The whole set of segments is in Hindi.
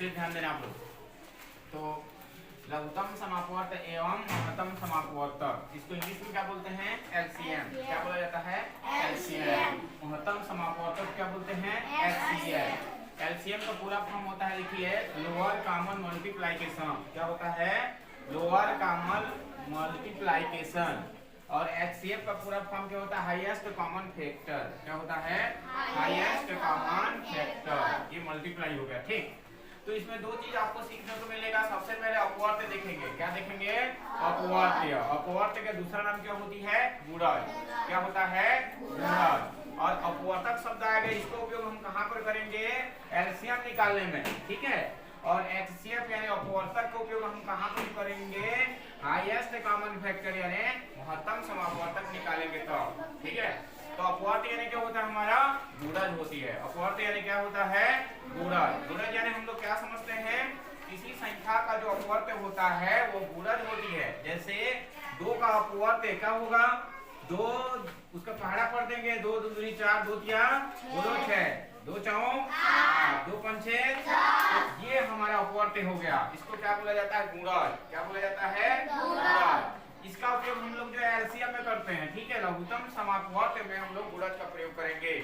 विशेष ध्यान देना आप लोग। तो लघुत्तम समापवर्त एवं महत्तम समापवर्त, इसको इंग्लिश में क्या बोलते हैं? एलसीएम। क्या बोला जाता है? एलसीएम। महत्तम समापवर्त क्या बोलते हैं? एचसीएफ। एलसीएम का पूरा फॉर्म होता है, देखिए, लोअर कॉमन मल्टीप्लिकेशन। क्या होता है? Lower common multiplication. और एचसीएफ का पूरा फॉर्म क्या होता है? Highest common factor. क्या होता है? Highest common factor. ये मल्टीप्लाई हो गया, ठीक। तो इसमें दो चीज आपको सीखने को मिलेगा। सबसे पहले अपवर्त्य देखेंगे। क्या देखेंगे? अपवर्त्य। अपवर्त्य का दूसरा नाम क्या होती है? गुणज। क्या होता है? गुणज। और अपवर्तक शब्द आएगा, इसका उपयोग हम कहाँ पर करेंगे? एलसीएम निकालने में, ठीक है। और एचसीएफ यानी अपवर्तक का उपयोग हम कहाँ पर करेंगे? हाईएस्ट कॉमन फैक्टर यानी महत्तम समापवर्तक निकालेंगे तो, ठीक है। तो अपवर्त्य यानी क्या होता है? हमारा गुणज होती है। अपवर्त्य यानी क्या होता है? गुणज। गुणज यानी हम लोग क्या समझते हैं? किसी संख्या का जो अपवर्त्य होता है वो गुणज होती है। जैसे 2 का अपवर्त्य क्या होगा? 2 उसका पहाड़ा पढ़ देंगे, 2 दूनी 4, 2 तिया 2 6, 2 चौं 8, 2 पंचे 6। ये हमारा अपवर्त्य हो गया। इसको क्या बोला जाता है? गुणज। क्या बोला जाता है? गुणज। इसका उपयोग हम लोग जो एलसीएम में करते हैं, ठीक है। लघुत्तम समापवर्त्य में हम लोग गुणज का प्रयोग करेंगे।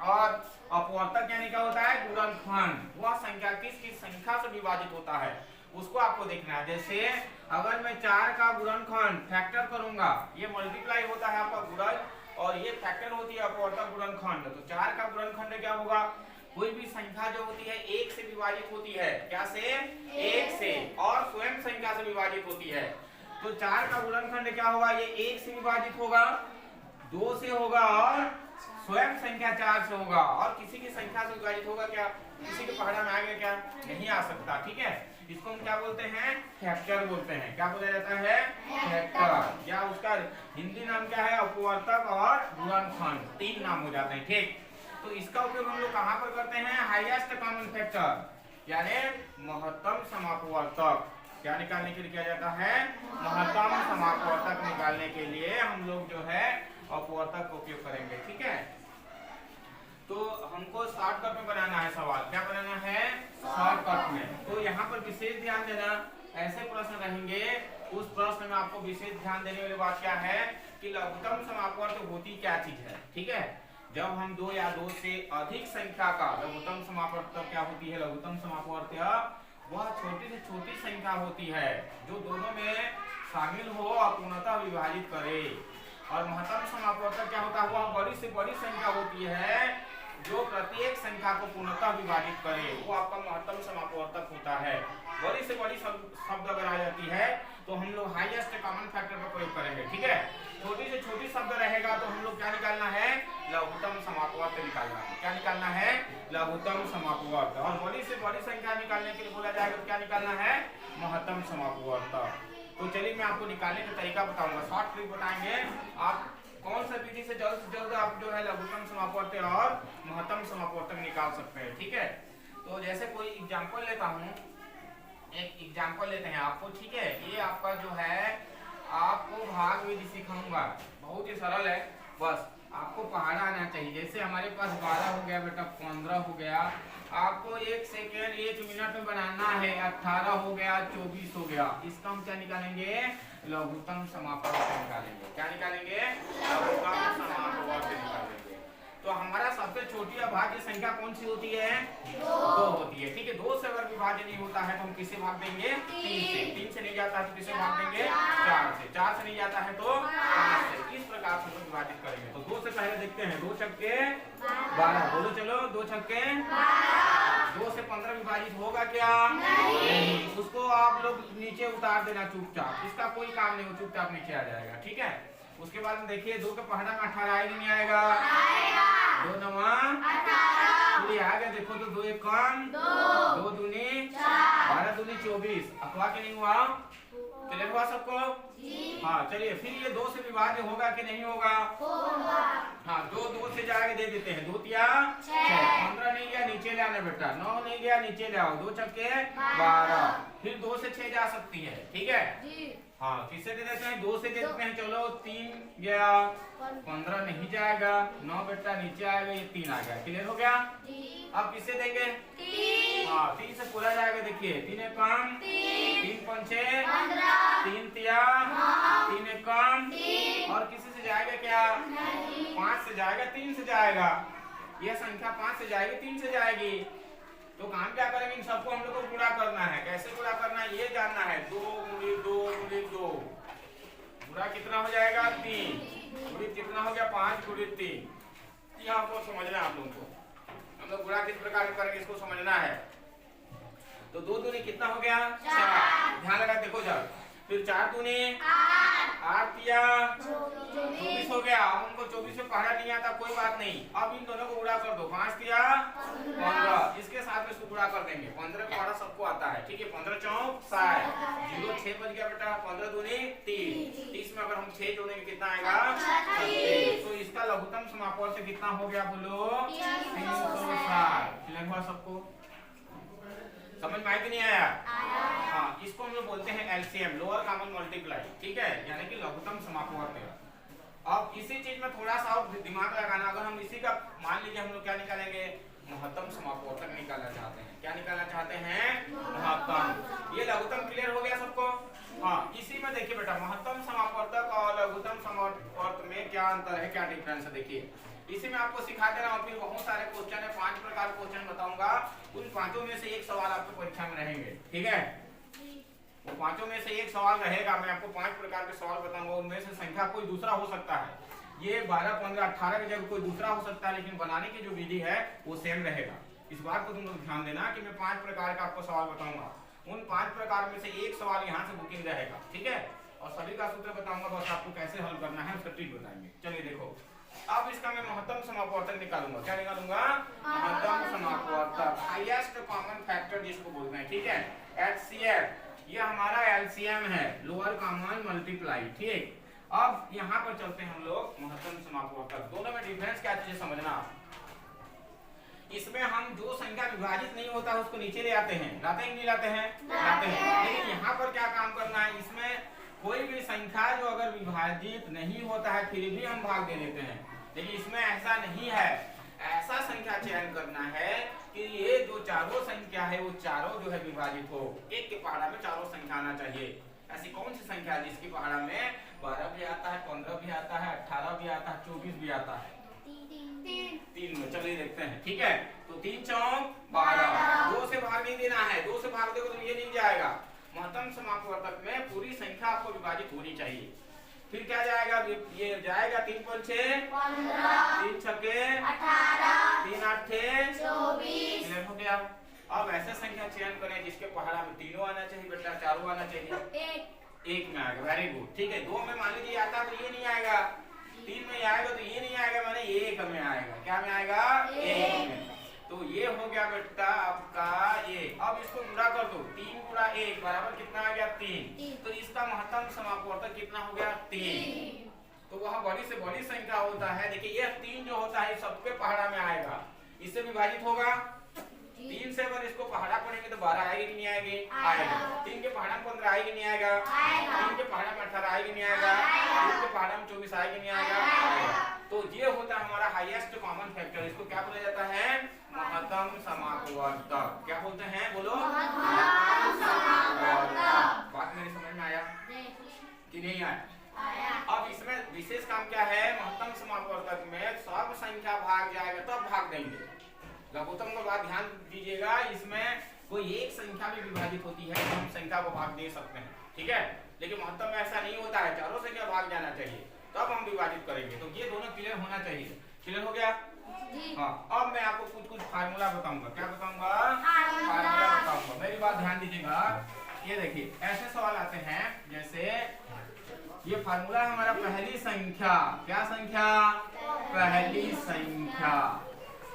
और अपवर्तक यानी क्या होता है? गुणनखंड। वह संख्या किस संख्या से विभाजित होता है उसको आपको देखना है। जैसे अगर मैं 4 का गुणनखंड फैक्टर करूंगा, ये मल्टीप्लाई होता है आपका गुणज, और ये फैक्टर होती है अपवर्तक गुणनखंड। तो 4 का गुणनखंड क्या होगा? कोई भी संख्या जो होती है 1 से विभाजित होती है। क्या से? 1 से। और स्वयं संख्या से विभाजित होती है। तो 4 का गुणनखंड क्या होगा? ये 1 से विभाजित होगा, 2 से होगा और स्वयं संख्या 4 से होगा। और किसी की संख्या से विभाजित होगा क्या? किसी के पहाड़ा में आएगा क्या? नहीं आ सकता, ठीक है। इसको हम क्या बोलते हैं? फैक्टर बोलते हैं। क्या बोला जाता है? फैक्टर। या उसका हिंदी नाम क्या है? अपवर्तक और गुणनखंड, 3 नाम हो जाते हैं, ठीक। तो इसका उपयोग हम लोग कहाँ पर करते हैं? हाईएस्ट कॉमन फैक्टर यानी महत्तम समापवर्तक क्या निकालने के लिए किया जाता है? महत्तम समापवर्तक निकालने के लिए हम लोग जो है अपवर्तक का उपयोग करेंगे, ठीक है। तो हमको शॉर्टकट में बनाना है सवाल। क्या बनाना है? शॉर्टकट में। तो यहाँ पर विशेष ध्यान देना, ऐसे प्रश्न रहेंगे, उस प्रश्न में आपको विशेष ध्यान देने वाली बात क्या है कि लघुत्तम समापवर्त्य होती क्या चीज है, ठीक है। जब हम 2 या 2 से अधिक संख्या का लघुत्तम समापवर्त्य क्या होती है? लघुत्तम समापवर्त्य वह छोटी से छोटी संख्या होती है जो दोनों में शामिल हो और पूर्णतः विभाजित करे। और महत्तम समापवर्तक क्या होता है? वह बड़ी से बड़ी संख्या होती है जो प्रत्येक संख्या को पूर्णतः विभाजित करे, वो आपका महत्तम समापवर्तक होता है। बड़ी से बड़ी शब्द अगर आ जाती है तो हम लोग हाईएस्ट कॉमन फैक्टर का प्रयोग करेंगे, ठीक है। छोटी से छोटी शब्द रहेगा तो हम लोग क्या निकालना है? लघुत्तम समापवर्त्य निकालना है। क्या निकालना है? लघुत्तम समापवर्त्य। और बड़ी से बड़ी संख्या निकालने के लिए बोला जाएगा तो क्या निकालना है? महत्तम समापवर्त्य। तो चलिए मैं आपको निकालने का तरीका बताऊंगा, शॉर्ट ट्रिक बताएंगे। आप कौन सा विधि से जल्द आप जो है लघुत्तम समापवर्त्य और महत्तम समापवर्तक निकाल सकते हैं, ठीक है। तो जैसे कोई एग्जांपल लेता हूँ, एक एग्जांपल लेते हैं आपको, ठीक है। ये आपका जो है आपको भाग विधि सिखाऊंगा, बहुत ही सरल है, बस आपको पहाड़ा आना चाहिए। जैसे हमारे पास 12 हो गया बेटा, 15 हो गया, आपको 1 सेकेंड 1 मिनट में बनाना है। 18 हो गया, 24 हो गया, इसका हम क्या निकालेंगे? लघुत्तम समापवर्त्य निकालेंगे। क्या निकालेंगे? लघुत्तम समापवर्त्य निकालेंगे। तो हमारा सबसे छोटी अभाज्य संख्या कौन सी होती है? 2 होती है, ठीक है। 2 से अगर विभाज्य नहीं होता है तो हम किसे भाग देंगे? 3 से। 3 से नहीं जाता है तो किसे भाग देंगे? 4 से। 4 से नहीं जाता है तो 5 से। इस प्रकार से हम विभाजित करेंगे। तो 2 से पहले देखते हैं, 2 छक्के 12, बोलो चलो, 2 छक्के 2 से 15 विभाजित होगा क्या? नहीं। उसको आप लोग नीचे उतार देना चुपचाप, इसका कोई काम नहीं हो, चुपचाप नीचे आ जाएगा, ठीक है। उसके बाद में देखिए 2 के पहाड़ा में 18 आएगा नहीं आएगा? 2 नवा 18 आ गया। देखो तो 2 एक कम 2 दूनी 12 दूनी 24। अथवा के नहीं हुआ? क्लियर हुआ सबको? हाँ चलिए, फिर ये 2 से विभाज्य होगा कि नहीं होगा? हाँ, 2 से जाके दे देते हैं, 2 तिया 6। 15 नहीं गया, नीचे ले आना बेटा। 9 नहीं गया, नीचे ले आओ। 2 छक्के 12। फिर 2 से 6 जा सकती है, ठीक है। हाँ किससे दे देते हैं? 2 से दे देते हैं। चलो 3 गया, 15 नहीं जाएगा, 9 बेटा नीचे आएगा, ये 3 आ गया। क्लियर हो गया? अब किससे देंगे? 3। हाँ 3 से पूरा जाएगा। देखिए 3 एक कम, 3 पंचे 3 तिया 3 एक कम, और किसी से जाएगा क्या? 5 से जाएगा, 3 से जाएगा। यह संख्या 5 से जाएगी, 3 से जाएगी। तो काम क्या करेंगे? इन सबको हम लोग को गुणा करना है। कैसे गुणा करना है ये जानना है। 2 गुणित 2 गुणित 2 गुणा कितना हो जाएगा? 3 गुणित कितना हो गया? 5 गुणित 3। ये आपको समझना है। आप लोगों को हम लोग गुणा किस प्रकार करेंगे इसको समझना है। तो 2 दूनी कितना हो गया? 4। ध्यान लगा देखो जब। फिर 4 दूनी 8 तिया 24 हो गया। अब उनको 24 में पहाड़ा नहीं आता, कोई बात नहीं। अब इन दोनों को गुणा कर दो। 5 तिया 15, इसके साथ में इसको गुणा कर देंगे। 15 पहाड़ा सबको आता है, ठीक है। 15 चौक 60, 0 6 बच गया बेटा। 15 दूनी 30, 30 में अगर हम 6 जोड़ेंगे कितना आएगा? 36। तो इसका लघुत्तम समापवर्त कितना हो गया बोलो? 360। क्लियर हुआ सबको? समझ में आया कि नहीं आया? हाँ इसको हम लोग बोलते हैं एलसीएम, लोअर कॉमन मल्टीप्लाई, ठीक है, यानी कि लघुत्तम समापवर्त। अब इसी चीज में थोड़ा सा और दिमाग लगाना। अगर हम इसी का मान लीजिए हम लोग क्या निकालेंगे? महत्तम समापवर्तक निकालना चाहते हैं। क्या निकालना चाहते हैं? महत्तम। ये लघुत्तम क्लियर हो गया सबको? हाँ इसी में देखिए बेटा, महत्तम समापवर्तक और लघुत्तम समापवर्त में क्या अंतर है, क्या डिफरेंस है देखिए। इसी में आपको सिखा दे रहा हूँ। फिर बहुत सारे क्वेश्चन है, 5 प्रकार के क्वेश्चन बताऊंगा। उन 5 में से एक सवाल आपको परीक्षा में रहेंगे, ठीक है। वो 5 में से एक सवाल रहेगा। मैं आपको 5 प्रकार के सवाल बताऊंगा। उनमें से संख्या कोई दूसरा हो सकता है। ये 12, 15, 18 की जगह कोई दूसरा हो सकता है, लेकिन बनाने की जो विधि है वो सेम रहेगा। इस बात को तुम लोग ध्यान देना कि मैं 5 प्रकार का आपको सवाल बताऊंगा। उन 5 प्रकार में से एक सवाल यहाँ से बुकिंग रहेगा, ठीक है। और सभी का सूत्र बताऊंगा, बस आपको कैसे हल करना है उसका ट्रिक बताएंगे। चलिए देखो, अब इसका मैं महत्तम समापवर्तक निकालूंगा। क्या निकालूंगा? महत्तम समापवर्तक, हाईएस्ट कॉमन फैक्टर जिसको बोलते हैं, ठीक है, एचसीएफ। ये हमारा एलसीएम है, लोअर कॉमन मल्टीप्लाई, ठीक। अब यहाँ पर चलते हैं हम लोग महत्तम समापवर्तक। दोनों में डिफरेंस क्या चीज समझना। इसमें हम जो संख्या विभाजित नहीं होता उसको नीचे ले आते हैं। लाते हैं नहीं लाते हैं? लाते हैं। लेकिन यहाँ पर क्या काम करना है? इसमें कोई भी संख्या जो अगर विभाजित नहीं होता है फिर भी हम भाग दे देते हैं, लेकिन इसमें ऐसा नहीं है। ऐसा संख्या चयन करना है कि ये जो चारों संख्या है वो चारों जो है विभाजित हो। एक के पहाड़ा में चारों संख्या आना चाहिए। ऐसी कौन सी संख्या है जिसकी पहाड़ा में 12 भी आता है, 15 भी आता है, 18 भी आता है, 24 भी आता है? 3 में। चलिए देखते हैं, ठीक है। तो 3 चौक 12, 2 से भाग नहीं देना है। 2 से भाग देगा तो ये नहीं जाएगा। महत्तम समापवर्तक में पूरी संख्या आपको विभाजित होनी चाहिए। फिर क्या जाएगा? ये जाएगा 3 पंचे 15, 3 छके 18, 3 आठे 24। क्लियर हो गया? अब ऐसे संख्या चयन करें जिसके पहाड़ा में तीनों आना चाहिए बेटा, चारों आना चाहिए। एक में आएगा, वेरी गुड, ठीक है। 2 में मान लीजिए आता तो ये नहीं आएगा, 3 में आएगा तो ये नहीं आएगा, माने 1 में आएगा। क्या में आएगा? 1 में। तो ये हो गया बेटा आपका ये। अब इसको गुणा कर दो। 3 गुणा 1 बराबर कितना आ गया? 3। तो इसका महत्तम समापवर्तक कितना हो गया? 3। तो वह बड़ी से बड़ी संख्या होता है। देखिए ये 3 जो होता है सबके पहाड़ा में आएगा, इससे विभाजित होगा। 3 से अगर इसको पहाड़ा पढ़ेंगे तो 12 आएगी कि नहीं आएगी? आएगा। 3 के पहाड़ा में 15 आएगी नहीं आएगा? 3 के पहाड़ा में 18 आएगी नहीं आएगा? 3 के पहाड़ा में 24 आएगी नहीं आएगा? आएगा। तो ये होता है हमारा हाईएस्ट कॉमन फैक्टर। इसको क्या बोला जाता है? महत्तम समापवर्तक। क्या बोलते हैं? बोलो। महत्तम समापवर्तक। बात मेरी समझ में आया कि नहीं आया? अब इसमें विशेष काम क्या है? महत्तम समापवर्तक में सब संख्या भाग जाएगा तब भाग देंगे। लघुत्तम का बात ध्यान दीजिएगा, इसमें कोई एक संख्या भी विभाजित होती है तो हम संख्या को भाग दे सकते हैं, ठीक है। लेकिन महत्तम में ऐसा नहीं होता है, चारों संख्या भाग जाना चाहिए तब हम विभाजित करेंगे। तो ये दोनों क्लियर होना चाहिए। क्लियर हो गया? हाँ। अब मैं आपको कुछ फार्मूला बताऊंगा। क्या बताऊंगा? फार्मूला बताऊंगा। मेरी बात ध्यान दीजिएगा। ये देखिए ऐसे सवाल आते हैं जैसे ये फार्मूला है हमारा पहली संख्या। क्या संख्या? पहली संख्या।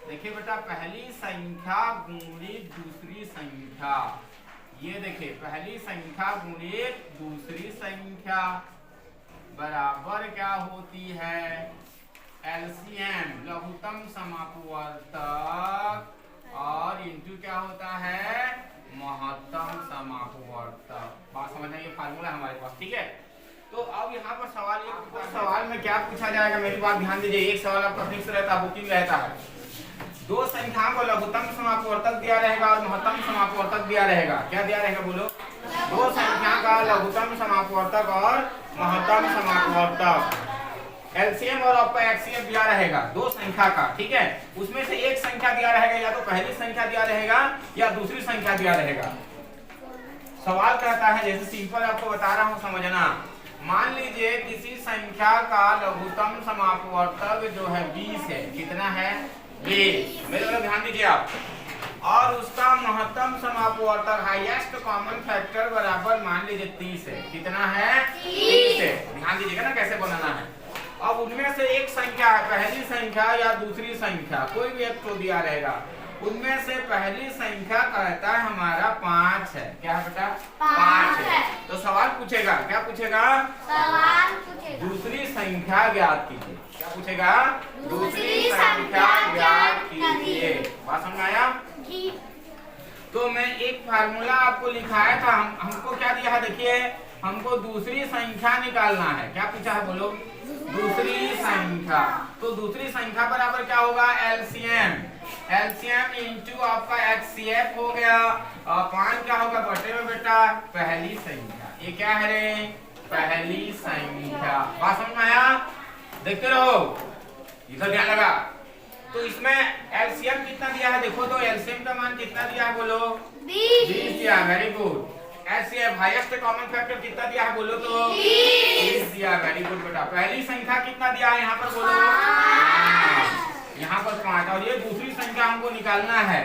देखिए बेटा पहली संख्या गुणित दूसरी संख्या। ये देखिए पहली संख्या गुणित दूसरी संख्या बराबर क्या होती है? एलसीएम, लघुत्तम समापवर्तक, और इंटू क्या होता है? महत्तम समापवर्तक। बात समझना, ये फार्मूला हमारे पास, ठीक है। तो अब यहाँ पर सवाल में क्या पूछा जाएगा, मेरी बात ध्यान दीजिए। एक सवाल आपका फिक्स रहता है, बुकिंग रहता है। दो संख्याओं को लघुत्तम समापवर्तक दिया रहेगा और महत्तम समापवर्तक दिया रहेगा। क्या दिया रहेगा बोलो? दो संख्या का लघुत्तम समापवर्तक और महत्तम समापवर्तक। एलसीएम और आपका एचसीएफ दिया रहेगा दो संख्या का, ठीक है। उसमें से एक संख्या दिया रहेगा, या तो पहली संख्या दिया रहेगा या दूसरी संख्या दिया रहेगा। सवाल कहता है, जैसे सिंपल आपको बता रहा हूँ, समझना। मान लीजिए किसी संख्या का लघुत्तम समापवर्तक जो है 20 है। कितना है? 20। मेरे को ध्यान दीजिए आप। और उसका महत्तम समापवर्तक हाईएस्ट कॉमन फैक्टर बराबर मान लीजिए 30 है। कितना है? 30 है। ध्यान दीजिएगा ना कैसे बनाना है। अब उनमें से एक संख्या, पहली संख्या या दूसरी संख्या, कोई भी एक तो दिया रहेगा। उनमें से पहली संख्या कहता है हमारा 5 है। क्या है बेटा? 5 है। तो सवाल पूछेगा, क्या पूछेगा? सवाल पूछेगा दूसरी संख्या ज्ञात कीजिए। क्या पूछेगा? दूसरी संख्या ज्ञात कीजिए। बात समझ आया? तो मैं एक फार्मूला आपको लिखाया था। हमको क्या दिया है देखिए, हमको दूसरी संख्या निकालना है। क्या पूछा है बोलो? दूसरी संख्या। तो दूसरी संख्या बराबर क्या होगा? एलसीएम। एलसीएम इंटू आपका एचसीएफ हो गया। और 5 क्या होगा बटे में बेटा? पहली संख्या। ये क्या है रे? पहली संख्या। बात समझ में आया? देखते रहो, इधर ध्यान लगा। तो इसमें एलसीएम कितना दिया है देखो तो। एलसीएम का मान कितना दिया है बोलो? 20 दिया। Very good. HCF highest common factor कितना दिया है बोलो तो? 20 दिया। वेरी गुड बेटा। पहली संख्या कितना दिया है यहाँ पर बोलो? यहाँ पर 5। और ये दूसरी संख्या हमको निकालना है।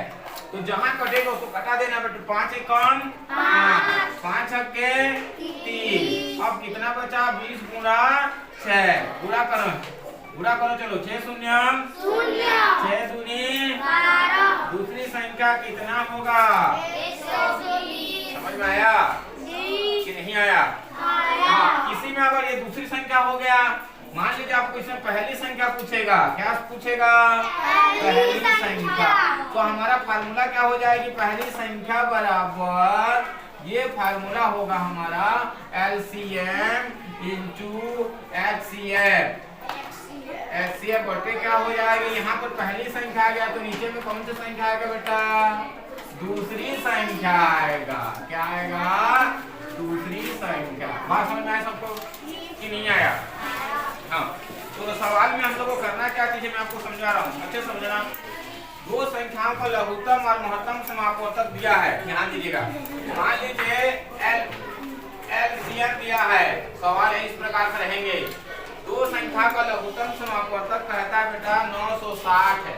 तो जहाँ कटेगा उसको कटा देना बेटा। 5 एक कम 5 छक्के 3। अब कितना बचा? 20 गुणा 6। पूरा करो, पूरा करो। चलो 6 शून्य 6 दूनी 12। दूसरी संख्या कितना होगा? 120। समझ में आया कि नहीं आया? हाँ। इसी में अगर ये दूसरी संख्या हो गया, मान लीजिए आपको इसमें पहली संख्या पूछेगा। क्या पूछेगा? पहली संख्या। तो हमारा फार्मूला क्या हो जाएगी? पहली संख्या बराबर, ये फार्मूला होगा हमारा एलसीएम इंटू एचसीएफ। एचसीएफ बटे क्या हो जाएगा? यहाँ पर पहली संख्या आ गया, तो नीचे में कौन सी संख्या आएगा बेटा? दूसरी संख्या आएगा। क्या आएगा? दूसरी संख्या। बात समझ में आया सबको कि नहीं आया? हाँ। तो सवाल में हम लोग को करना क्या चीज है मैं आपको समझा रहा हूँ, अच्छे समझना। दो संख्याओं का लघुत्तम और महत्तम समापवर्तक दिया है। ध्यान दीजिएगा। मान लीजिए एलसीएम दिया है। सवाल इस प्रकार से रहेंगे। दो संख्या का लघुत्तम समापवर्तक कहता है बेटा 960 है।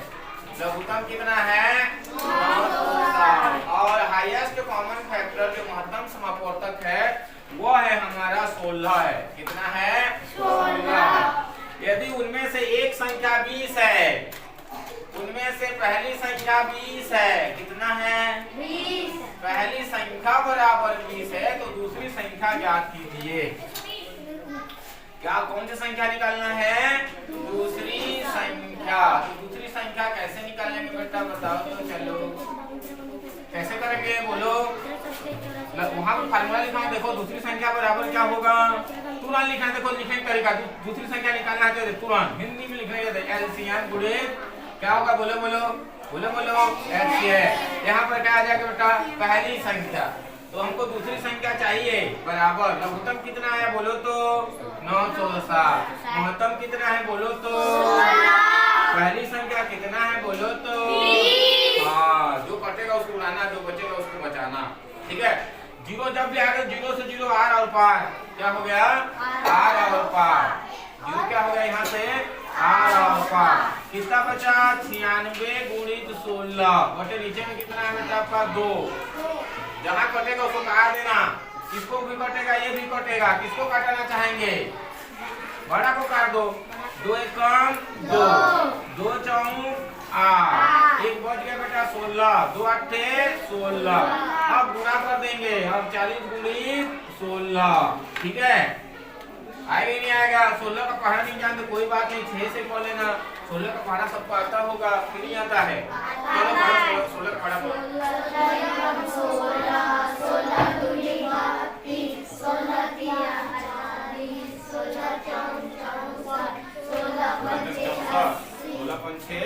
लघुत्तम कितना है? 960। और हाईएस्ट कॉमन फैक्टर जो महत्तम समापवर्तक है वो है हमारा 16 है। कितना है? 16। यदि उनमें से एक संख्या 20 है, उनमें से पहली संख्या 20 है। कितना है? 20। पहली संख्या बराबर 20 है, तो दूसरी संख्या ज्ञात कीजिए। क्या कौन सी संख्या निकालना है? दूसरी संख्या। तो दूसरी संख्या कैसे निकालेंगे बेटा बताओ तो। चलो कैसे करेंगे बोलो? वहाँ पर फार्मूला लिखा है देखो। दूसरी संख्या बराबर क्या होगा? तुरंत लिखना। देखो लिखने का तरीका, दूसरी संख्या निकालना है तो तुरंत हिंदी में लिखने का एलसीएम गुणित क्या होगा? बोलो बोलो बोलो बोलो एचसीएफ। यहाँ पर क्या आ जाएगा बेटा? पहली संख्या। तो हमको दूसरी संख्या चाहिए बराबर। लघुत्तम कितना है बोलो तो? 960। महत्तम कितना है बोलो तो? पहली संख्या कितना है बोलो तो? हाँ, जो कटेगा उसको उड़ाना, जो बचेगा उसको बचाना। ठीक है। जीरो जब भी आएगा, 0 से 0 आर और पार। क्या हो गया? आर और पार। जीरो क्या हो गया यहाँ से? आर और पार। कितना बचा? 96 गुणित 16 बटे नीचे में कितना है बेटा आपका? 2। जहाँ कटेगा उसको काट देना। किसको भी कटेगा? ये भी कटेगा। किसको काटना चाहेंगे? बड़ा को काट दो। 2 एकम 2, 2 चौक 8, एक बच गया बेटा 16, 2 8 16। अब गुणा कर देंगे। अब 40 गुणित 16। ठीक है। आएगा नहीं आएगा? 16 का पढ़ा नहीं जानते कोई बात नहीं, 6 से पढ़ लेना। 16 का पहाड़ा सबको आता होगा कि नहीं आता है? चलो पढ़ो 16 का पहाड़ा बोलो। 16 पंचे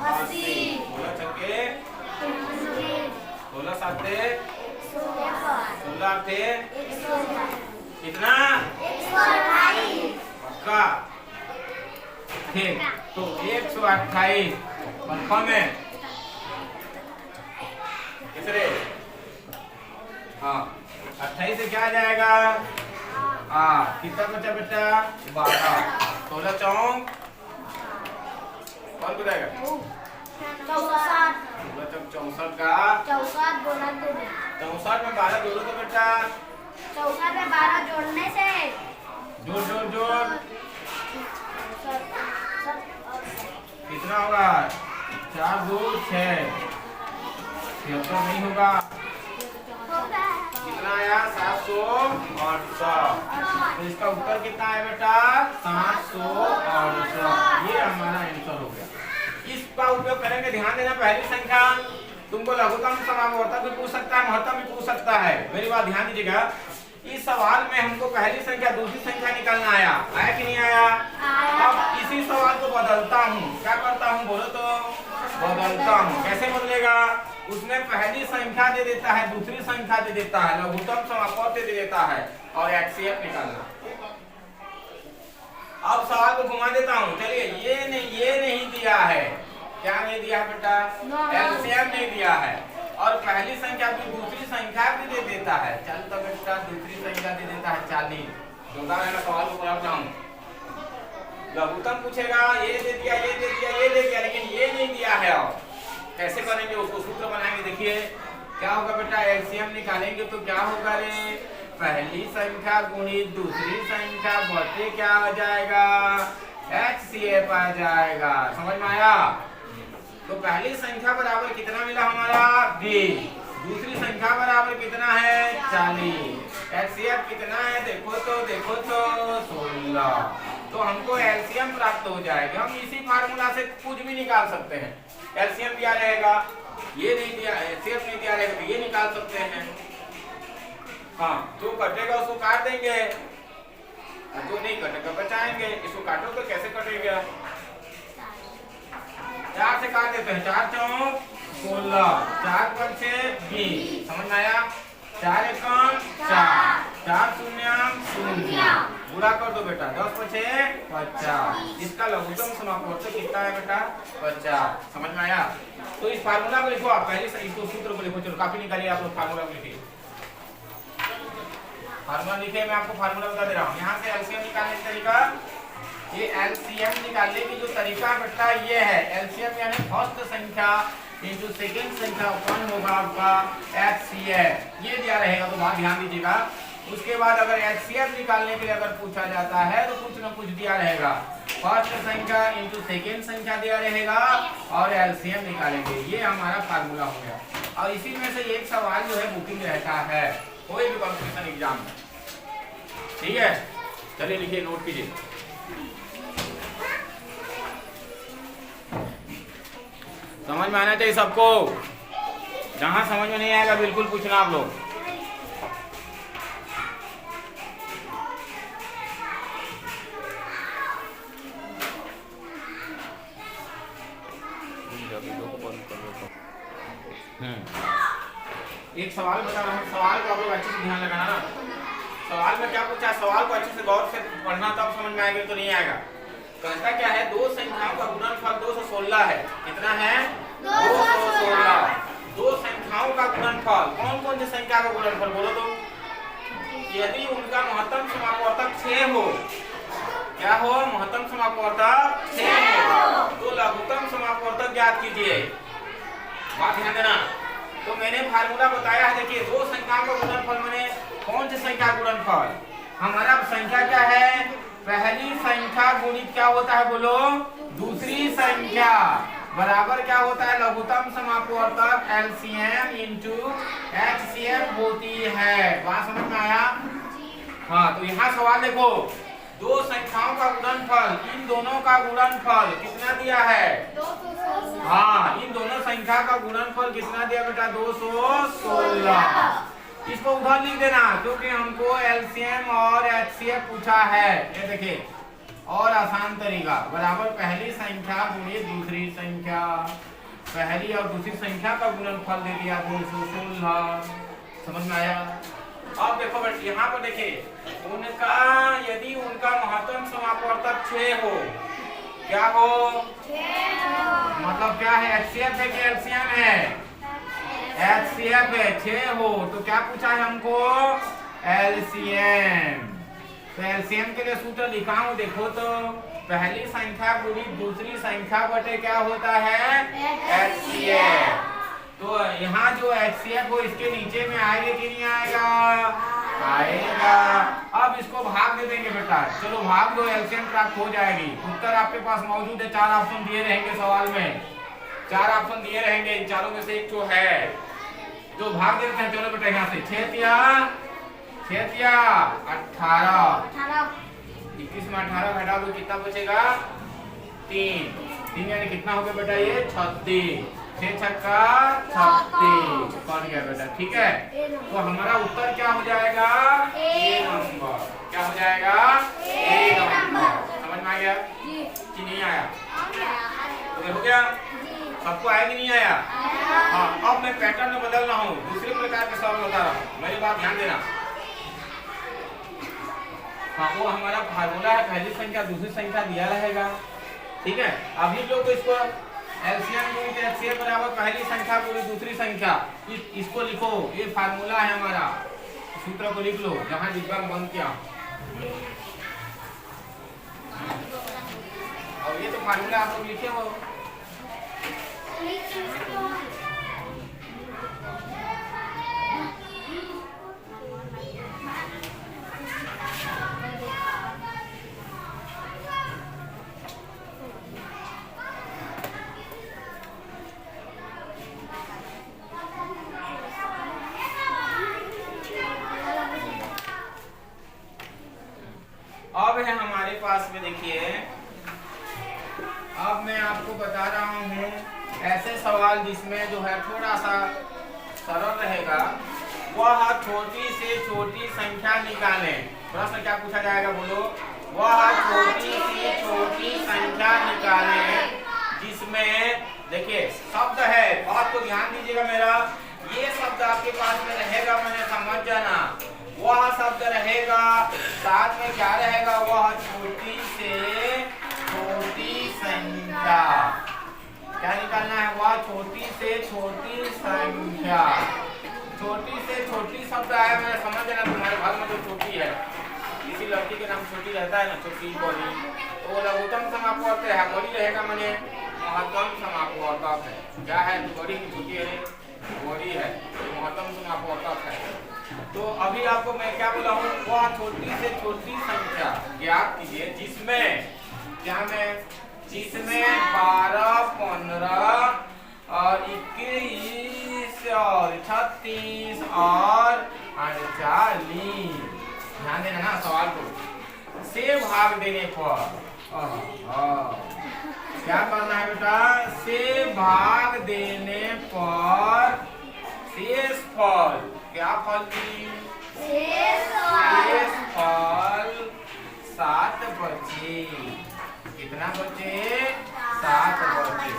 80, 16 छक्के 16 साते 16 आठे कितना? 128। पक्का? ठीक, तो 128 कंफर्म है? किसरे? हाँ, 28 से क्या आ जाएगा? कितना बचा बेटा? 12। 16 चौक कौन बताएगा? 64। 64 का 64 बोला तो 64 में 12 जोड़ो तो बेटा 64 में 12 जोड़ने से जोड़ जोड़ जोड़ कितना होगा? 4 2 6 76 नहीं होगा। कितना आया? 768। तो इसका उत्तर कितना है बेटा? 768। ये हमारा आंसर हो गया। इसका उपयोग करेंगे, ध्यान देना। पहली संख्या तुमको लघुत्तम समावर्तक भी पूछ सकता है, महत्तम भी पूछ सकता है। मेरी बात ध्यान दीजिएगा। इस सवाल में हमको पहली संख्या दूसरी संख्या निकालना आया कि नहीं आया? अब इसी सवाल को बदलता हूँ। क्या करता हूँ बोलो तो? बदलता हूँ। कैसे बदलेगा? उसमें पहली संख्या दे देता है, दूसरी संख्या दे देता है, लघुत्तम समावर्तक दे देता है और एचसीएफ निकालना। अब सवाल को घुमा देता हूँ। चलिए, ये नहीं दिया है। क्या नहीं दिया बेटा? एलसीएम नहीं दिया है। और पहली संख्या भी दूसरी संख्या भी दे देता है। चल तो बेटा दूसरी संख्या दे देता है 40। जोरदार है ना? सवाल को बनाता हूँ। लघुत्तम पूछेगा, ये दे दिया, ये दे दिया, ये दे दिया, लेकिन ये नहीं दिया है। और कैसे करेंगे? उसको सूत्र बनाएंगे। देखिए क्या होगा बेटा? एलसीएम निकालेंगे तो क्या होगा रे? पहली संख्या गुणित दूसरी संख्या बटे क्या आ जाएगा? एचसीएफ आ जाएगा। समझ में आया? तो पहली संख्या बराबर कितना मिला हमारा? 20। दूसरी संख्या बराबर कितना है? 40। एचसीएफ कितना है? देखो तो 16। तो हमको एलसीएम प्राप्त हो जाएगा। हम इसी फार्मूला से कुछ भी निकाल सकते हैं। एलसीएम दिया रहेगा, ये नहीं दिया, एचसीएफ नहीं दिया रहेगा तो ये निकाल सकते हैं। हाँ, जो कटेगा उसको काट देंगे, जो नहीं कटेगा बचाएंगे। इसको काटो तो कैसे कटेगा? 4 से काट देते हैं। 4 चौक 16, 4 पंचे 20। समझ में आया? 4 एकम 4, 4 शून्यम 0। पूरा कर दो बेटा। 10 पचे 50। इसका लघुत्तम समावर्तक कितना है बेटा? 50। समझ में आया? तो इस फार्मूला को लिखो आप। पहले से इसको सूत्र को लिखो। चलो काफी निकालिए आप लोग। फार्मूला को लिखिए। फार्मूला लिखे, मैं आपको फार्मूला बता दे रहा हूँ। यहाँ से एलसीएम निकालने का तरीका, ये एलसीएम निकालने की जो तरीका बेटा ये है। एलसीएम यानी फर्स्ट संख्या इंटू सेकेंड संख्या अपन होगा आपका एचसीएफ। ये दिया रहेगा, तो बात ध्यान दीजिएगा। उसके बाद अगर एचसीएफ निकालने के लिए अगर पूछा जाता है तो कुछ ना कुछ दिया रहेगा। फर्स्ट संख्या इंटू सेकेंड संख्या दिया रहेगा और एलसीएम निकालेंगे। ये हमारा फार्मूला हो गया। और इसी में से एक सवाल जो है बुकिंग रहता है कोई भी कॉम्पिटिशन एग्जाम में। ठीक है, चलिए लिखिए, नोट कीजिए। समझ में आना चाहिए सबको। जहां समझ में नहीं आएगा बिल्कुल पूछना आप लोग। एक सवाल बता रहा हूँ। सवाल को आप लोग अच्छे से ध्यान लगाना ना। सवाल में क्या पूछा? सवाल को अच्छे से गौर से पढ़ना, तब समझ में आएगा, तो नहीं आएगा। कहता क्या है? दो संख्याओं का गुणनफल 216 है। कितना है? 216। दो संख्याओं का गुणनफल, कौन कौन सी संख्या का गुणनफल बोलो तो? यदि उनका महत्तम समापवर्तक 6 हो। क्या हो? महत्तम समापवर्तक 6 हो तो लघुत्तम समापवर्तक ज्ञात कीजिए। बात ध्यान देना। तो मैंने फार्मूला बताया है। देखिए, दो संख्याओं का गुणनफल माने कौन सी संख्या गुणनफल? हमारा संख्या क्या है? पहली संख्या गुणित क्या होता है बोलो? दूसरी संख्या बराबर क्या होता है? लघुत्तम समापवर्तक एलसीएम इंटू एचसीएफ होती है। बात समझ में आया? हाँ, तो यहाँ सवाल देखो। दो संख्याओं का गुणनफल, इन दोनों का गुणनफल कितना दिया है? 216। हाँ, इन दोनों संख्या का गुणनफल कितना दिया बेटा? 216। इसको उधर लिख देना क्योंकि हमको एलसीएम और एचसीएफ पूछा है। ये देखिए और आसान तरीका, बराबर पहली संख्या गुणित दूसरी संख्या, पहली और दूसरी संख्या का गुणनफल दे दिया 216। समझ में आया? अब देखो बेटा यहाँ पर देखिए उनका, यदि उनका महत्तम समापवर्तक 6 हो, क्या हो? मतलब क्या है? एचसीएफ है कि एलसीएम है? एचसीएफ है। 6 हो तो क्या पूछा है हमको? एलसीएम। तो एलसीएम के लिए सूत्र लिखा हूं, देखो तो पहली संख्या गुणित दूसरी संख्या बटे क्या होता है? एचसीएफ। तो यहाँ जो एचसीएफ हो इसके नीचे में आएगा कि नहीं आएगा? आएगा। अब इसको भाग दे देंगे बेटा, चलो भाग दो, एलसीएम प्राप्त हो जाएगी। उत्तर आपके पास मौजूद है, 4 ऑप्शन दिए रहेंगे सवाल में, 4 ऑप्शन दिए रहेंगे, इन चारों में से एक जो है जो भाग देते हैं। चलो बेटा यहाँ से 6 तिया 18, 21 में 18 घटा दो, कितना बचेगा? 3 यानी कितना हो गया बेटा? ये 36। 6 छक्का 36 बन गया बेटा। ठीक है, तो हमारा उत्तर क्या हो जाएगा? ए नंबर। क्या हो जाएगा? ए नंबर। समझ में आ गया कि नहीं आया? तो हो गया, सबको आया कि नहीं आया? हाँ, अब मैं पैटर्न में बदल रहा हूँ, दूसरे प्रकार के सवाल बता रहा हूँ, मेरी बात ध्यान देना। हाँ, वो हमारा फार्मूला है, पहली संख्या दूसरी संख्या दिया रहेगा। ठीक है, अभी लोग तो इसको एलसीएम गुणित एचसीएफ बराबर पहली संख्या गुणित दूसरी संख्या, इसको लिखो, ये फार्मूला है हमारा, सूत्र को लिख लो जहाँ डिब्बा में बंद किया। और ये तो फार्मूला आप लोग लिखे हो। अब है हमारे पास में, देखिए अब मैं आपको बता रहा हूँ ऐसे सवाल जिसमें जो है थोड़ा सा सरल रहेगा। वह छोटी से छोटी संख्या निकालें। प्रश्न क्या पूछा जाएगा बोलो? वह छोटी से छोटी संख्या निकालें जिसमें, देखिए शब्द है, बात को ध्यान दीजिएगा मेरा, ये शब्द आपके पास में रहेगा, मैंने समझ जाना। वह शब्द रहेगा, साथ में क्या रहेगा? वह छोटी से छोटी संख्या। क्या निकालना है? वह छोटी से छोटी संख्या। छोटी से छोटी शब्द आया, मैंने समझ जाना, तुम्हारे घर में जो छोटी है, किसी लड़की के नाम छोटी रहता है ना, छोटी बड़ी, तो वो लघुत्तम समापवर्तक है, बड़ी रहेगा मैंने महत्तम समापवर्तक है। क्या है? बड़ी की छोटी है, बड़ी है, महत्तम समापवर्तक है। तो अभी आपको मैं क्या बोला हूँ? वह छोटी से छोटी संख्या ज्ञात कीजिए जिसमें, क्या में, जिसमें 12, 15 और 21 और 36 और 48, ध्यान देना ना सवाल को, से भाग देने पर क्या करना है बेटा? से भाग देने पर शेष फल, क्या फल दी? शेष फल 7 बचे। कितना बचे? 7 बचे। तो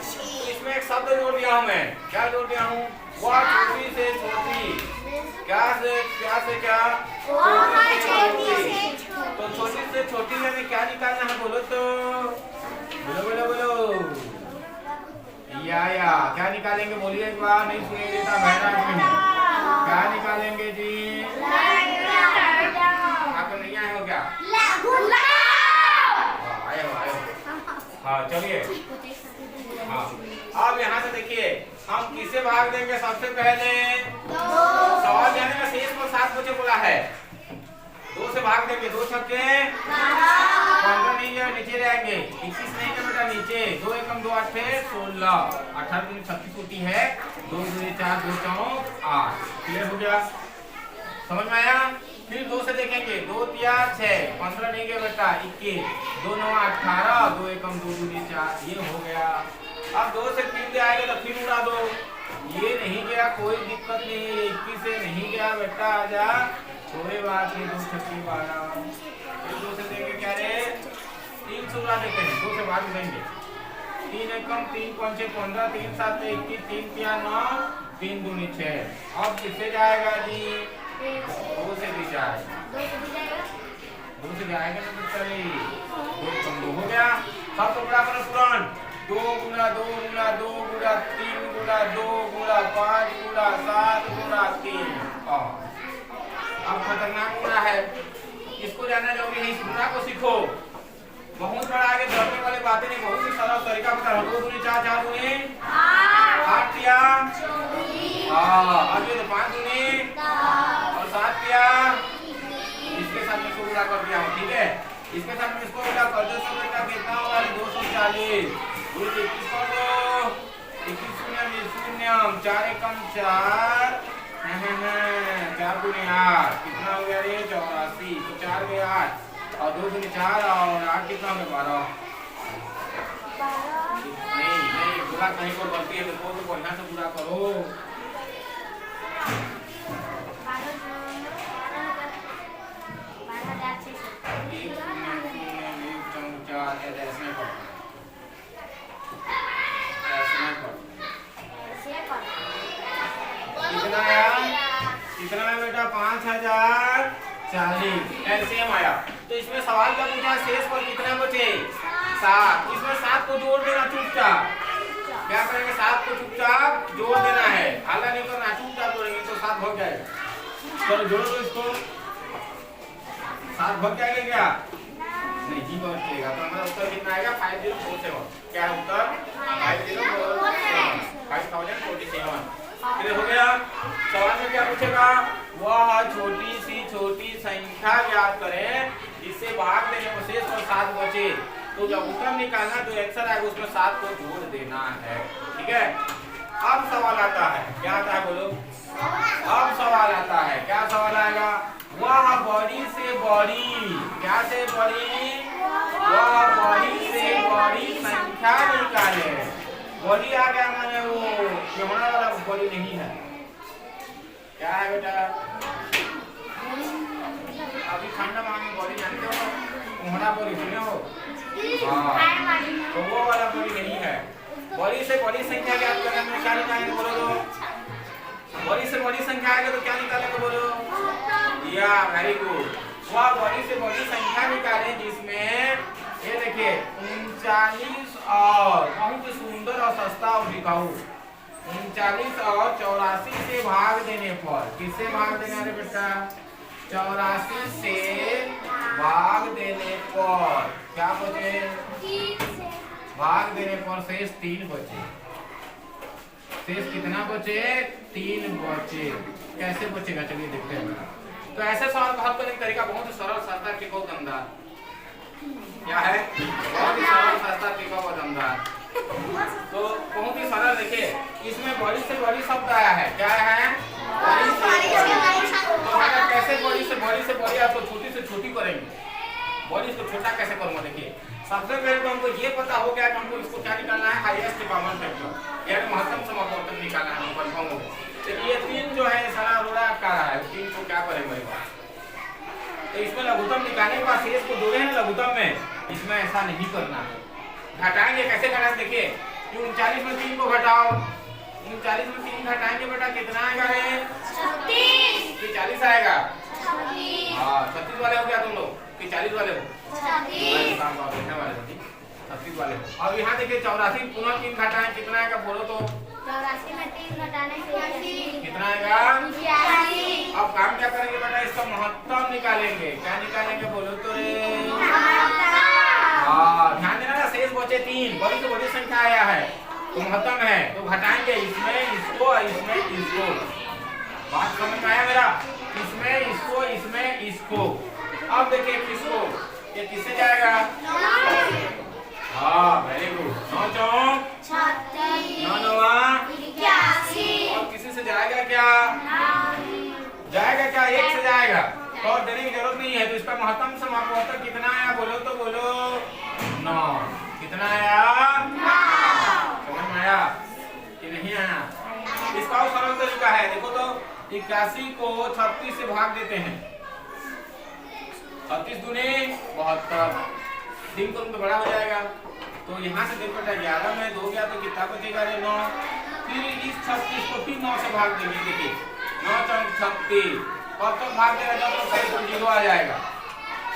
इसमें एक शब्द जोड़ दिया हूं मैं, क्या जोड़ दिया हूँ? वह छोटी से छोटी, क्या से क्या? छोटी से छोटी। तो छोटी से छोटी में क्या निकालना है? बोलो तो, बोलो या क्या निकालेंगे? बोलिए एक बार, नहीं सुनेंगे तो बहरा में क्या निकालेंगे जी? आपको नहीं आए हो क्या? आए हो। हाँ चलिए, हाँ अब यहाँ से देखिए हम किसे भाग देंगे? सबसे पहले सवाल जाने में शेष को 7 बचे बोला है, 2 से भाग देंगे, 2 छक्के 15 नहीं है, नीचे रहेंगे, 21 नहीं है बेटा नीचे, 2 एकम 2 8 16, 18 दिन 36 होती है, 2 2 4 2 4 8। क्लियर हो गया? समझ में आया? फिर 2 से देखेंगे, 2 तिया 6, 15 नहीं गया बेटा 21, 2 9 18, 2 एकम 2 दूनी 4, ये हो गया। अब 2 से 3 से आएगा तो फिर उड़ा दो, ये नहीं गया कोई दिक्कत नहीं है, 21 से नहीं गया बेटा आजा, कोई बात नहीं, 2 छक्के 12, फिर 2 से देंगे क्या रे 3 से उड़ा देते हैं, 2 से बाद देंगे, 3 एकम 3 पंचे 15, 3 7 21, 3 तिया 9, 3 दूनी 6। अब किससे जाएगा जी 2 से भी जाएगा, 2 से जाएगा ना तो चले 2 कम 2 हो गया। सब टुकड़ा करो तुरंत, 2 गुना 2 गुना 2 गुना 3 गुना 2 गुना 5 गुना 7 गुना 3। अब खतरनाक गुना है, इसको जानना जरूरी है, इस गुना को सीखो। बहुत बड़ा आगे बढ़ने वाली बातें नहीं, बहुत ही सरल तरीका बता रहा हूँ। 2 दूनी 4, 4 दूनी 8 तिया, अब ये 5 दूनी और 7 तिया, इसके साथ में इसको गुणा कर दिया हूँ, ठीक है। इसके साथ में इसको गुणा कर दो, तो बेटा कितना होगा 240, 21 कर दो, 21 शून्य 4 एकम 4, 4 दूनी 8, कितना हो गया रे 84, तो 4 गए 8 और 2 दूनी 4 और 8 कितना हो गया 12। नहीं पूरा कहीं को गलती है तो बढ़िया से पूरा करो। 5040 एलसीएम आया। तो इसमें सवाल क्या पूछा, शेष पर कितना बचे 7, इसमें 7 को जोड़ देना चुपचाप। क्या करेंगे 7 को चुपचाप जोड़ देना है, हाला नहीं करना, चुपचाप जोड़ेंगे तो 7 भाग जाएगा। चलो जोड़ो तो इसको, 7 भाग जाएगा क्या नहीं जी बचेगा, तो हमारा उत्तर कितना आएगा 5047। क्या है उत्तर 5047। क्लियर हो गया। सवाल में क्या पूछेगा, वह छोटी संख्या ज्ञात करें जिससे भाग देने पर शेष पर 7 बचे। तो जब उत्तर निकालना तो आंसर आएगा उसमें 7 को जोड़ देना है, ठीक है। अब सवाल आता है, क्या आता है बोलो, अब सवाल आता है, क्या सवाल आएगा, वह बड़ी से बड़ी, क्या से बड़ी, वह बड़ी से बड़ी संख्या निकाले। बड़ी आ गया माने वो होने वाला बड़ी नहीं है, क्या है बेटा, अभी ठंडा मांगे बड़ी जानते हो, होना बड़ी सुने हो, तो वो वाला बड़ी नहीं है। बड़ी से बड़ी संख्या ज्ञात करने में क्या निकालेंगे बोलो तो, बड़ी से बड़ी संख्या आएगा तो क्या निकालेंगे बोलो, या वेरी गुड। वह बड़ी से बड़ी संख्या निकाले जिसमें ये देखिए 39 और बहुत सुंदर और सस्ता और बिकाऊ, 39 और 84 से भाग देने पर, किससे भाग देना है बेटा, 84 से भाग देने पर क्या बचे, भाग देने पर शेष 3 बचे। शेष कितना बचे, 3 बचे। कैसे बचेगा चलिए देखते हैं। तो ऐसे सवाल को हल करने का तरीका बहुत ही सरल, सस्ता, टिकाऊ, दमदार। क्या है, बहुत ही सरल, सस्ता, टिकाऊ, दमदार। तो बहुत ही सरल, देखिए इसमें बड़ी से बड़ी शब्द आया है, क्या है, बड़ी से। तो अगर कैसे बड़ी से बड़ी आपको छोटी से छोटी करेंगे, बड़ी से छोटा कैसे करूँगा, देखिए सबसे पहले तो हमको ये पता हो गया कि हमको इसको क्या निकालना है, हाईएस्ट कॉमन फैक्टर यानी महत्तम समापवर्तन निकालना है, कंफर्म हो गया। तो ये 3 जो है सारा रोड़ा का रहा है, 3 को क्या करेंगे, तो इसमें लघुत्तम निकालने के बाद शेष को जोड़े हैं लघुत्तम में, इसमें ऐसा नहीं करना है। घटाएंगे कैसे करना है, देखिए 39 में 3 को घटाओ, 39 में 3 घटाएंगे बेटा कितना आएगा रे 36, 40 आएगा। हाँ 36 वाले हो क्या तुम लोग, कि 40 वाले हो, 36 वाले हो। अब यहाँ देखिए 84 पुनः 3 घटाएं कितना आएगा बोलो तो, 84 में 3 घटाने से कितना आएगा, 82। अब काम क्या करेंगे बेटा, इसका महत्तम निकालेंगे, क्या निकालेंगे बोलो तो रे, हाँ ध्यान देना ना, शेष बचे 3, बड़ी से बड़ी संख्या आया है तो महत्तम है, तो घटाएंगे इसमें इसको, इसमें इसको, बात समझ में आया मेरा, इसमें इसको, इसमें इसको। अब देखिए किसको, ये किससे जाएगा, हाँ वेरी गुड, 9 चौक 36, 9 नवा 81, और किसी से जाएगा क्या, जाएगा क्या, 1 से जाएगा, और देने की जरूरत नहीं है। तो इसका महत्तम समापवर्तक कितना आया बोलो तो बोलो 9। कितना आया 9। समझ में आया कि नहीं आया? इसका और सरल तरीका है, देखो तो 81 को 36 से भाग देते हैं। 36 दूनी 72, 3 को तो बड़ा हो जाएगा। तो यहाँ से देखो 11 में 2 गया तो कितना बचेगा रे 9। फिर इस 36 को फिर 9 से भाग देंगे। देखिए 9 चौक 36, कब तक भाग देगा तो सही तो 0 आ जाएगा।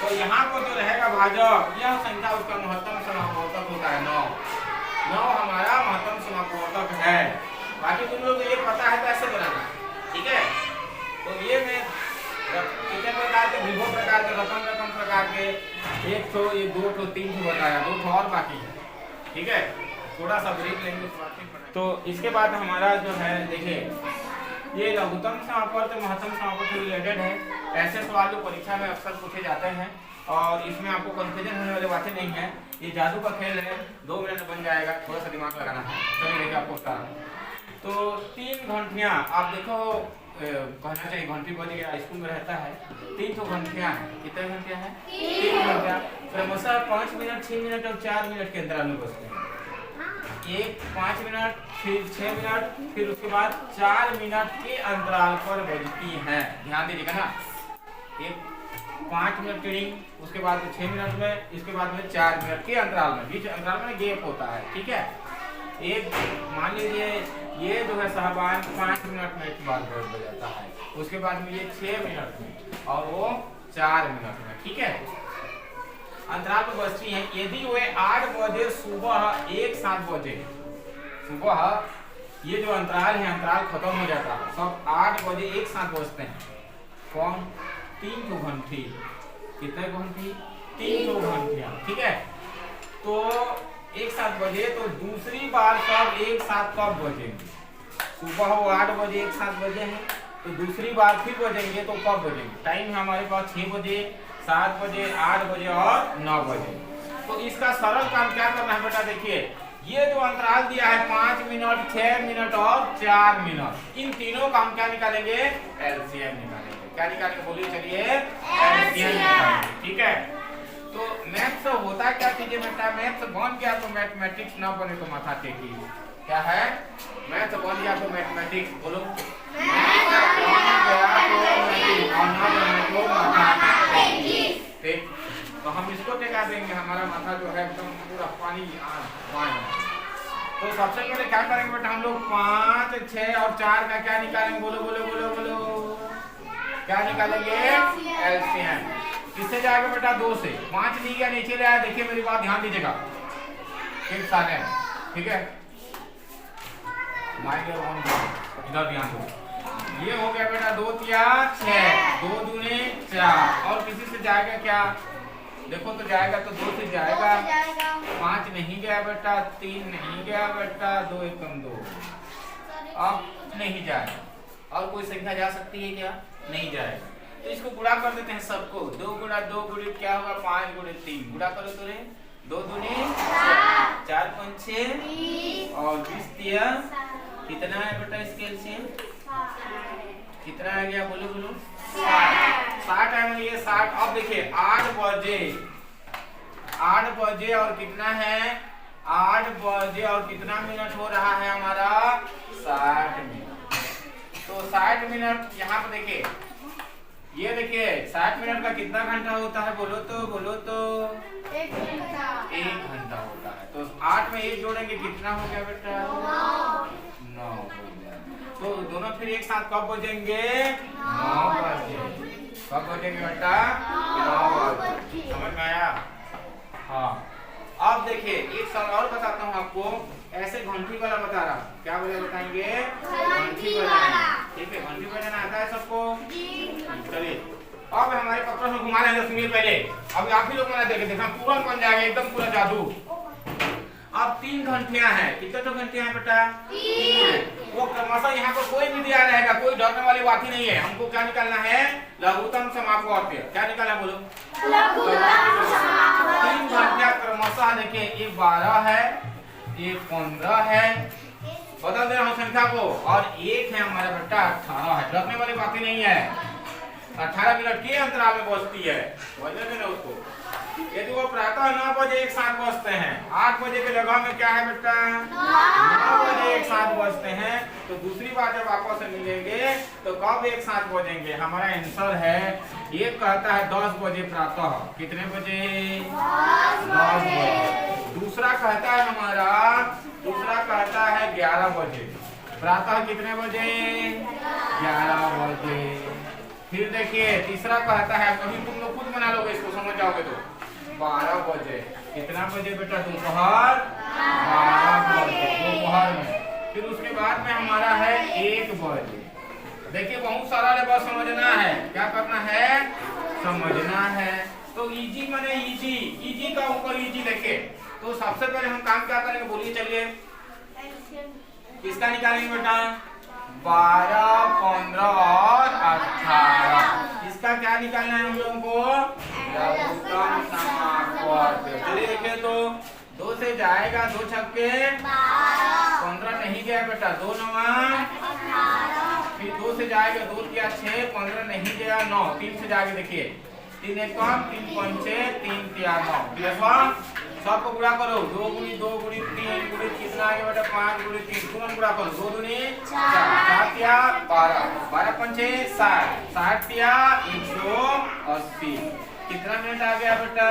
तो यहाँ पर जो रहेगा भाजक, यह संख्या उसका महत्तम समापवर्तक होता है 9। 9 हमारा महत्तम समापवर्तक है। बाकी तुम लोग ये पता है तो ऐसे बनाना, ठीक है? तो ये मैं कितने प्रकार के, विभव प्रकार के, रकम प्रकार के 1 ठो, ये 2 ठो, 3 ठो बताया, 2 ठो और बाकी है, ठीक है? थोड़ा सा ब्रेक लेंगे तो इसके बाद हमारा जो है देखिए ये लघुत्तम समापवर्तक महत्तम समापवर्तक से रिलेटेड है। ऐसे सवाल जो परीक्षा में अक्सर पूछे जाते हैं और इसमें आपको कंफ्यूजन होने वाली बातें नहीं है। ये जादू का खेल है, 2 मिनट बन जाएगा, थोड़ा सा दिमाग लगाना है। चलिए देखिए आपको बता रहा हूँ। तो 3 घंटियाँ आप देखो, कहना चाहिए घंटी बज गया, स्कूल में रहता है 3 ठो घंटियाँ हैं। कितने घंटियाँ हैं? 3 घंटियाँ क्रमशः 5 मिनट, 6 मिनट और 4 मिनट के अंतराल में बजते हैं। एक 5 मिनट, फिर 6 मिनट, फिर उसके बाद 4 मिनट के अंतराल पर बजती हैं। ध्यान दीजिएगा ना, एक 5 मिनट की रिंग, उसके बाद 6 मिनट में, इसके बाद में 4 मिनट के अंतराल में, बीच अंतराल में गैप होता है, ठीक है? एक मान लीजिए ये जो है साहबान 5 मिनट में एक बार बजाता है, उसके बाद में ये 6 मिनट में और वो 4 मिनट में, ठीक है? अंतराल पर बजती हैं। यदि वे 8 बजे सुबह एक साथ बजे, सुबह ये जो अंतराल है, अंतराल खत्म हो जाता है, सब 8 बजे एक साथ बजते हैं। कौन? 3 ठो घंटी। कितने घंटी? 3 ठो घंटियां, ठीक है? तो एक साथ बजे तो दूसरी बार सब एक साथ कब बजेंगे? सुबह वो 8 बजे एक साथ बजे हैं, तो दूसरी बार फिर बजेंगे तो कब बजेंगे? टाइम है हमारे पास 6 बजे, 7 बजे, 8 बजे और 9 बजे। तो इसका सरल काम क्या करना है बेटा? देखिए ये जो अंतराल दिया है 5 मिनट, 6 मिनट और 4 मिनट, इन तीनों का हम क्या निकालेंगे? एलसीएम निकालेंगे। क्या निकालेंगे बोलिए? चलिए एलसीएम निकालेंगे, ठीक है? तो मैथ्स होता क्या कीजिए बेटा, मैथ्स बन गया तो मैथमेटिक्स ना बने तो माथा टेकिए। क्या है? मैथ्स बन गया तो मैथमेटिक्स, बोलो मैथ्स बन गया तो मैथमेटिक्स और ना बने तो माथा टेकिए। ठीक, तो हम इसको टेका देंगे, हमारा माथा जो है एकदम पूरा पानी तो सबसे पहले क्या करेंगे बेटा, हम लोग 5, 6 और 4 का क्या निकालेंगे? बोलो बोलो बोलो बोलो, क्या निकालेंगे? एलसीएम। किससे जाएगा बेटा? 2 से। 5 नहीं गया, नीचे ले आया। देखिए मेरी बात ध्यान दीजिएगा, ठीक सारे, ठीक है? इधर ध्यान दो। ये हो गया बेटा 2 तिया 6, 2 दूने 4, और किसी से जाएगा क्या? देखो तो जाएगा तो 2 से जाएगा, 5 नहीं गया बेटा, 3 नहीं गया बेटा, 2 एकम 2, अब नहीं जाएगा। और कोई संख्या जा सकती है क्या? नहीं जाएगा। तो इसको गुणा कर देते हैं सबको। 2 गुणा 2 गुणित क्या होगा? 5 गुणित 3। गुणा करो तो रे 2 दूनी 4, 5 6 और 20 तिया कितना है बेटा? इसके एलसीएम कितना आ गया? बोलो बोलो 60 है। ये 60। अब देखिए 8 बजे और कितना है? 8 बजे और कितना मिनट हो रहा है हमारा? 60 मिनट। तो 60 मिनट यहाँ पे देखिए, ये देखिए 60 मिनट का कितना घंटा होता है? बोलो तो 1 घंटा होता है। तो 8 में 1 जोड़ेंगे कितना हो गया बेटा? 9 हो गया। तो दोनों फिर एक साथ कब बजेंगे? 9 बजे। कब बजेंगे बेटा? 9 बजे। समझ में आया? हाँ। अब देखिए एक सवाल और बताता हूँ आपको, ऐसे घंटी वाला बता रहा हूँ। क्या बोले बताएंगे? घंटी बजाना, ठीक है? घंटी बजाना आता है सबको? चलिए अब हमारे पत्रों में घुमा लेंगे, सुनिए पहले। अब आप ही लोग मैंने देखे, देखना तुरंत बन जाएगा एकदम पूरा जादू। अब 3 घंटियां हैं। कितने तो घंटियां हैं बेटा? 3। वो क्रमशः यहाँ पर कोई भी दिया रहेगा, कोई डरने वाली बात ही नहीं है। हमको क्या निकालना है? लघुत्तम समापवर्तक। क्या निकालना बोलो? लघुत्तम समापवर्तक। 3 घंटियां क्रमशः देखिए, ये 12 है, ये 15 है, बदल दे रहा हूँ संख्या को, और 1 है हमारा बेटा 18 है। डरने वाली बात ही नहीं है। 18 मिनट के अंतराल में बजती है, समझ ना उसको। यदि वो प्रातः 9 बजे एक साथ बजते हैं, 8 बजे की जगह में क्या है बेटा 9 बजे एक साथ बजते हैं, तो दूसरी बार जब आपस में मिलेंगे तो कब एक साथ बजेंगे? हमारा आंसर है, एक कहता है 10 बजे प्रातः, कितने बजे 10 बजे। दूसरा कहता है हमारा, दूसरा कहता है 11 बजे प्रातः, कितने बजे 11 बजे। फिर देखिए तीसरा कहता है, कभी तुम लोग खुद बना लोगे इसको, समझ जाओगे तो 12 बजे, कितना बजे बेटा दोपहर 12 बजे दोपहर में। फिर उसके बाद में हमारा है 1 बजे। देखिए बहुत सारा बस समझना है, क्या करना है समझना है। तो इजी माने इजी, इजी का ऊपर इजी लेके, तो सबसे पहले हम काम क्या करेंगे बोलिए, चलिए किसका निकालेंगे बेटा 12, 15 और 18। इसका क्या निकालना है हम लोगों को लघुत्तम समापवर्त। चलिए देखिए, तो 2 से जाएगा 2 छक्के 15 नहीं गया बेटा, 2 9, फिर 2 से जाएगा 2 तिया 6, 15 नहीं गया 9, 3 से जाके देखिए 3 1 कम 3 पंचे 3 तिया 9, देखो सबको गुणा करो, 2 गुणी 2 गुणी 3 गुणी कितना आ गया बेटा 5 गुणी 3, तुरंत गुणा करो, 2 दूनी 4, 4 तिया 12, 12 पंचे 60, 60 तिया 180, कितना मिनट आ गया बेटा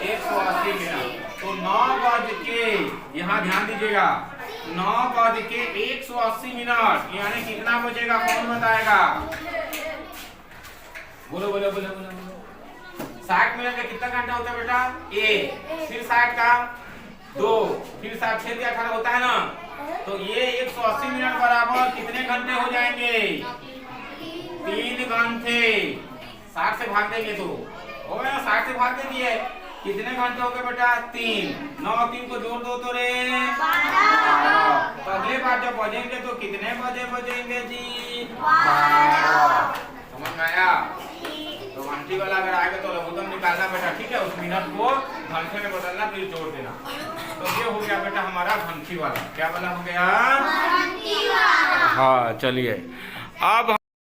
180 मिनट। तो 9 बज के, यहाँ ध्यान दीजिएगा 9 बज के 180 मिनट यानी कितना बचेगा, कौन बताएगा? बोलो बोलो बोलो बोलो। 60 मिनट का कितना घंटा होता है बेटा 1, फिर 60 का 2, फिर 7 6 18 होता है ना, तो ये 180 मिनट बराबर कितने घंटे हो जाएंगे 3 घंटे। 60 से भाग देंगे तो हो गया, 60 से भाग देंगे कितने घंटे हो गए बेटा 3, 9 3 को जोड़ दो तो रे 12। तो अगले बार जब बजेंगे तो कितने बजे बजेंगे जी 12, समझ में आया? तो घंटी वाला अगर आएगा तो लघुत्तम निकालना बेटा, ठीक है, उस मिनट को घंटे में बदलना फिर जोड़ देना। तो ये हो गया बेटा हमारा घंटी वाला, क्या वाला हो गया घंटी वाला। हाँ चलिए अब